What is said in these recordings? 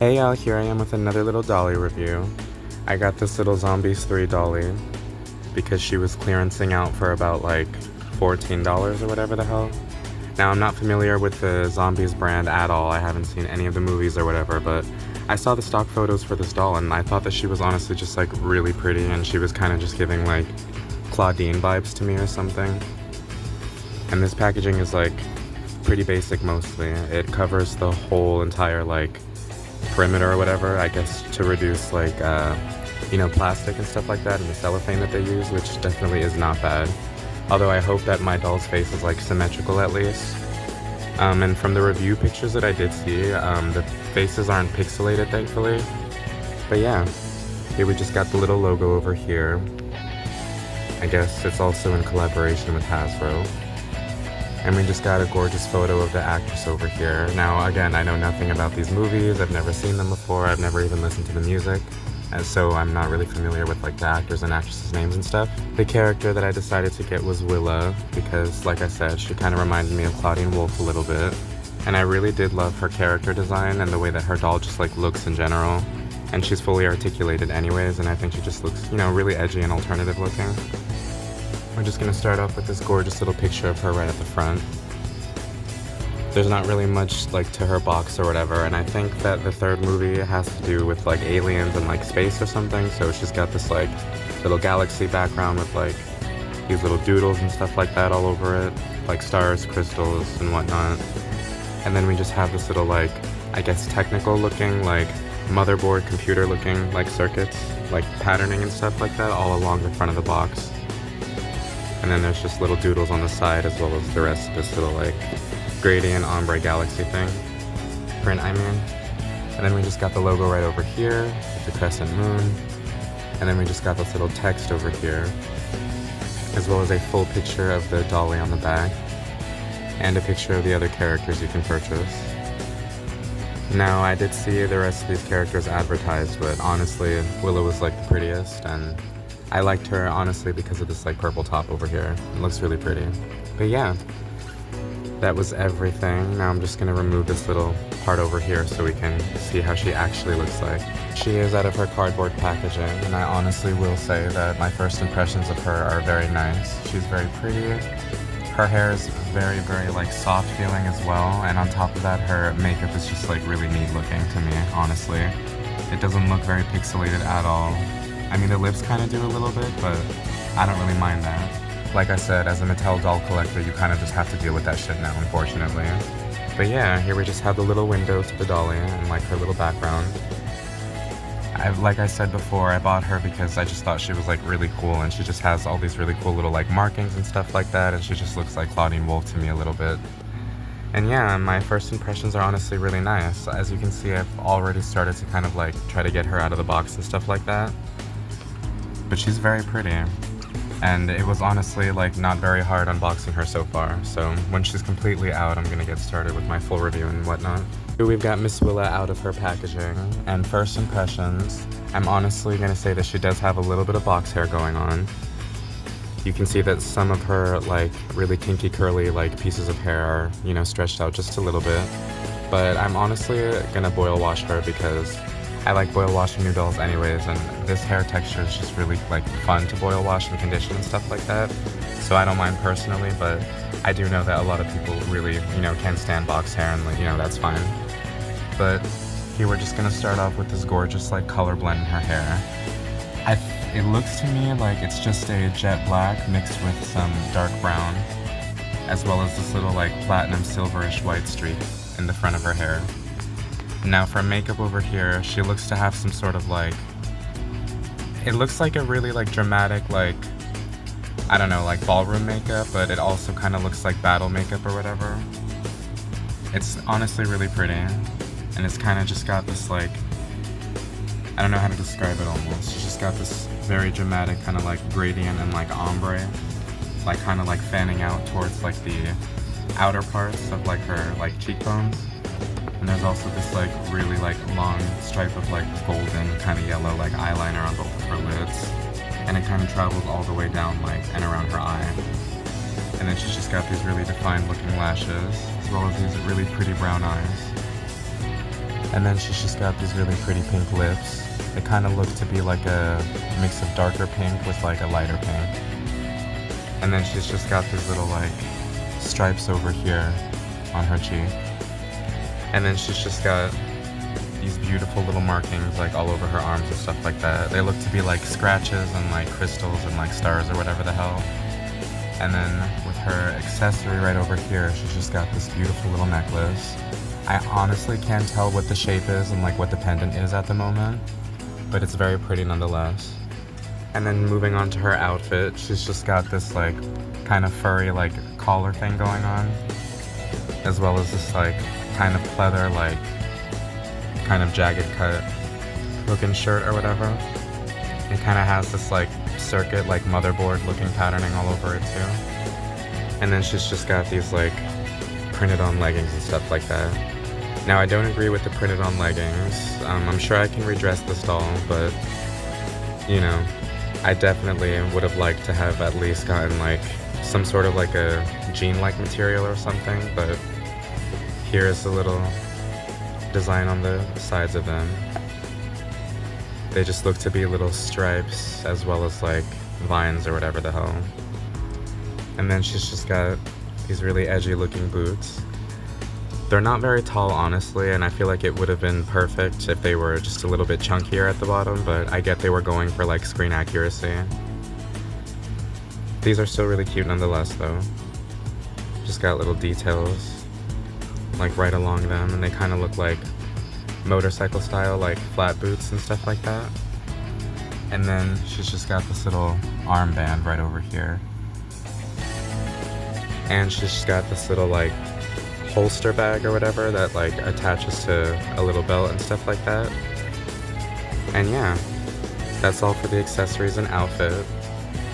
Hey y'all, here I am with another little dolly review. I got this little Zombies 3 dolly because she was clearancing out for about like $14 or whatever the hell. Now I'm not familiar with the Zombies brand at all. I haven't seen any of the movies or whatever, but I saw the stock photos for this doll and I thought that she was honestly just like really pretty, and she was kind of just giving like Claudine vibes to me or something. And this packaging is like pretty basic mostly. It covers the whole entire like perimeter or whatever, I guess, to reduce like plastic and stuff like that, and the cellophane that they use, which definitely is not bad. Although I hope that my doll's face is like symmetrical at least. And from the review pictures that I did see, the faces aren't pixelated, thankfully. But yeah, here we just got the little logo over here. I guess it's also in collaboration with Hasbro. And we just got a gorgeous photo of the actress over here. Now, again, I know nothing about these movies. I've never seen them before. I've never even listened to the music. And so I'm not really familiar with like the actors and actresses' names and stuff. The character that I decided to get was Willa because, like I said, she kind of reminded me of Claudine Wolfe a little bit. And I really did love her character design and the way that her doll just like looks in general. And she's fully articulated anyways, and I think she just looks, really edgy and alternative looking. We're just gonna start off with this gorgeous little picture of her right at the front. There's not really much like to her box or whatever, and I think that the third movie has to do with like aliens and like space or something, so she's got this like little galaxy background with like these little doodles and stuff like that all over it, like stars, crystals, and whatnot. And then we just have this little like, I guess technical looking, like motherboard computer looking like circuits, like patterning and stuff like that all along the front of the box. And then there's just little doodles on the side as well as the rest of this little like gradient ombre galaxy thing. Print, I mean. And then we just got the logo right over here with the crescent moon. And then we just got this little text over here, as well as a full picture of the dolly on the back, and a picture of the other characters you can purchase. Now, I did see the rest of these characters advertised, but honestly, Willa was like the prettiest, and I liked her honestly because of this like purple top over here. It looks really pretty. But yeah, that was everything. Now I'm just gonna remove this little part over here so we can see how she actually looks like. She is out of her cardboard packaging, and I honestly will say that my first impressions of her are very nice. She's very pretty. Her hair is very, very like soft feeling as well, and on top of that, her makeup is just like really neat looking to me, honestly. It doesn't look very pixelated at all. I mean, the lips kind of do a little bit, but I don't really mind that. Like I said, as a Mattel doll collector, you kind of just have to deal with that shit now, unfortunately. But yeah, here we just have the little window to the dolly and like her little background. Like I said before, I bought her because I just thought she was like really cool, and she just has all these really cool little like markings and stuff like that, and she just looks like Claudine Wolfe to me a little bit. And yeah, my first impressions are honestly really nice. As you can see, I've already started to kind of like try to get her out of the box and stuff like that. But she's very pretty, and it was honestly like not very hard unboxing her so far. So when she's completely out, I'm gonna get started with my full review and whatnot. Here we've got Miss Willa out of her packaging, and first impressions, I'm honestly gonna say that she does have a little bit of box hair going on. You can see that some of her like really kinky curly like pieces of hair are, stretched out just a little bit. But I'm honestly gonna boil wash her because I like boil washing new dolls anyways, and this hair texture is just really like fun to boil wash and condition and stuff like that. So I don't mind personally, but I do know that a lot of people really, can't stand box hair, and that's fine. But here we're just gonna start off with this gorgeous like color blend in her hair. It looks to me like it's just a jet black mixed with some dark brown, as well as this little like platinum silverish white streak in the front of her hair. Now for makeup over here, she looks to have some sort of like, it looks like a really like dramatic like, I don't know, like ballroom makeup, but it also kind of looks like battle makeup or whatever. It's honestly really pretty, and it's kind of just got this like, I don't know how to describe it almost. She's just got this very dramatic kind of like gradient and like ombre, like kind of like fanning out towards like the outer parts of like her like cheekbones. And there's also this like really like long stripe of like golden kind of yellow like eyeliner on both of her lids, and it kind of travels all the way down like and around her eye. And then she's just got these really defined looking lashes, as well as these really pretty brown eyes. And then she's just got these really pretty pink lips. They kind of look to be like a mix of darker pink with like a lighter pink. And then she's just got these little like stripes over here on her cheek. And then she's just got these beautiful little markings like all over her arms and stuff like that. They look to be like scratches and like crystals and like stars or whatever the hell. And then with her accessory right over here, she's just got this beautiful little necklace. I honestly can't tell what the shape is and like what the pendant is at the moment, but it's very pretty nonetheless. And then moving on to her outfit, she's just got this like kind of furry like collar thing going on, as well as this like kind of pleather like kind of jagged cut looking shirt or whatever. It kind of has this like circuit like motherboard looking patterning all over it too. And then she's just got these like printed on leggings and stuff like that. Now I don't agree with the printed on leggings. I'm sure I can redress this doll, but you know, I definitely would have liked to have at least gotten like some sort of like a jean-like material or something, but here's a little design on the sides of them. They just look to be little stripes as well as like vines or whatever the hell. And then she's just got these really edgy looking boots. They're not very tall, honestly, and I feel like it would have been perfect if they were just a little bit chunkier at the bottom, but I get they were going for like screen accuracy. These are still really cute nonetheless though. Just got little details like right along them, and they kind of look like motorcycle style, like flat boots and stuff like that. And then she's just got this little armband right over here. And she's just got this little like holster bag or whatever that like attaches to a little belt and stuff like that. And yeah, that's all for the accessories and outfit.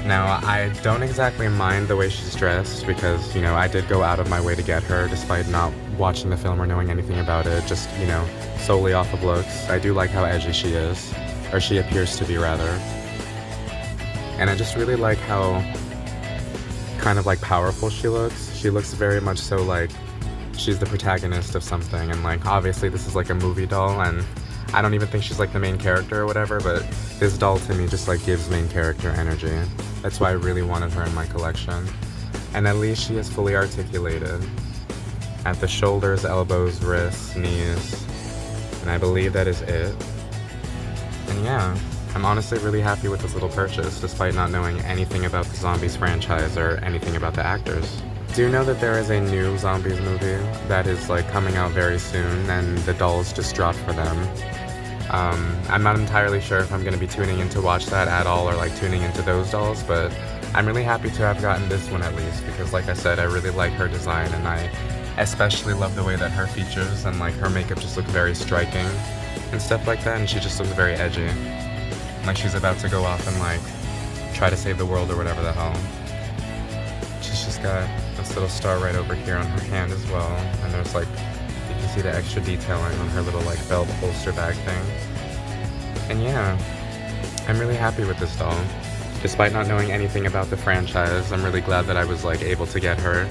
Now, I don't exactly mind the way she's dressed because, you know, I did go out of my way to get her despite not watching the film or knowing anything about it, just, you know, solely off of looks. I do like how edgy she is, or she appears to be rather. And I just really like how kind of like powerful she looks. She looks very much so like she's the protagonist of something, and like obviously this is like a movie doll, and I don't even think she's like the main character or whatever, but this doll to me just like gives main character energy. That's why I really wanted her in my collection. And at least she is fully articulated at the shoulders, elbows, wrists, knees, and I believe that is it. And yeah, I'm honestly really happy with this little purchase despite not knowing anything about the Zombies franchise or anything about the actors. Do know that there is a new Zombies movie that is like coming out very soon, and the dolls just dropped for them. I'm not entirely sure if I'm going to be tuning in to watch that at all or like tuning into those dolls, but I'm really happy to have gotten this one at least because like I said, I really like her design, and I especially love the way that her features and like her makeup just look very striking and stuff like that, and she just looks very edgy. Like she's about to go off and like try to save the world or whatever the hell. She's just got this little star right over here on her hand as well, and there's like, you can see the extra detailing on her little like belt holster bag thing. And yeah, I'm really happy with this doll. Despite not knowing anything about the franchise, I'm really glad that I was like able to get her.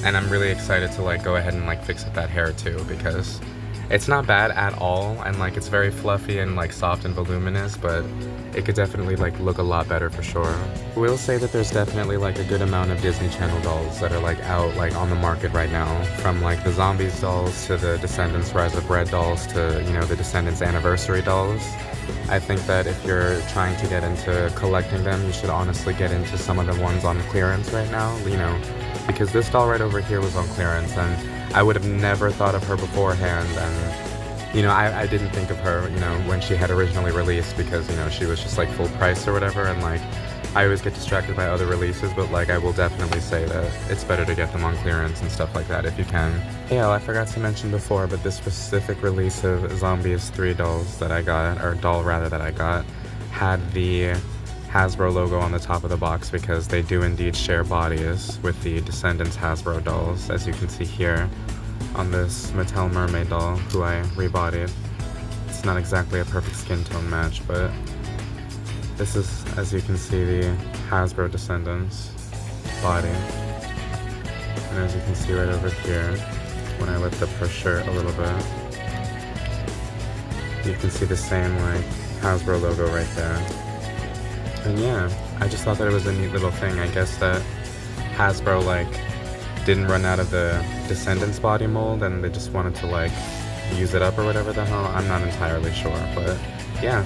And I'm really excited to like go ahead and like fix up that hair too, because it's not bad at all, and like it's very fluffy and like soft and voluminous, but it could definitely like look a lot better for sure. We'll say that there's definitely like a good amount of Disney Channel dolls that are like out like on the market right now, from like the Zombies dolls to the Descendants Rise of Red dolls to, you know, the Descendants Anniversary dolls. I think that if you're trying to get into collecting them, you should honestly get into some of the ones on clearance right now, you know, because this doll right over here was on clearance, and I would have never thought of her beforehand, and you know, I didn't think of her, you know, when she had originally released, because, you know, she was just like full price or whatever, and like I always get distracted by other releases, but like I will definitely say that it's better to get them on clearance and stuff like that if you can. Yeah, I forgot to mention before, but this specific release of Zombies 3 dolls that I got, or doll rather that I got, had the Hasbro logo on the top of the box because they do indeed share bodies with the Descendants Hasbro dolls, as you can see here on this Mattel mermaid doll who I rebodied. It's not exactly a perfect skin tone match, but this is, as you can see, the Hasbro Descendants body. And as you can see right over here, when I lift up her shirt a little bit, You can see the same like Hasbro logo right there. And yeah, I just thought that it was a neat little thing. I guess that Hasbro like didn't run out of the Descendants body mold and they just wanted to like use it up or whatever the hell. I'm not entirely sure, but yeah.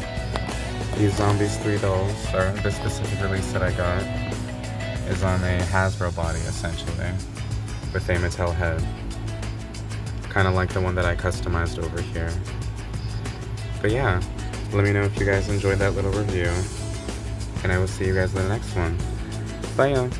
These Zombies 3 dolls, or the specific release that I got, is on a Hasbro body essentially, with a Mattel head. Kind of like the one that I customized over here. But yeah, let me know if you guys enjoyed that little review, and I will see you guys in the next one. Bye y'all!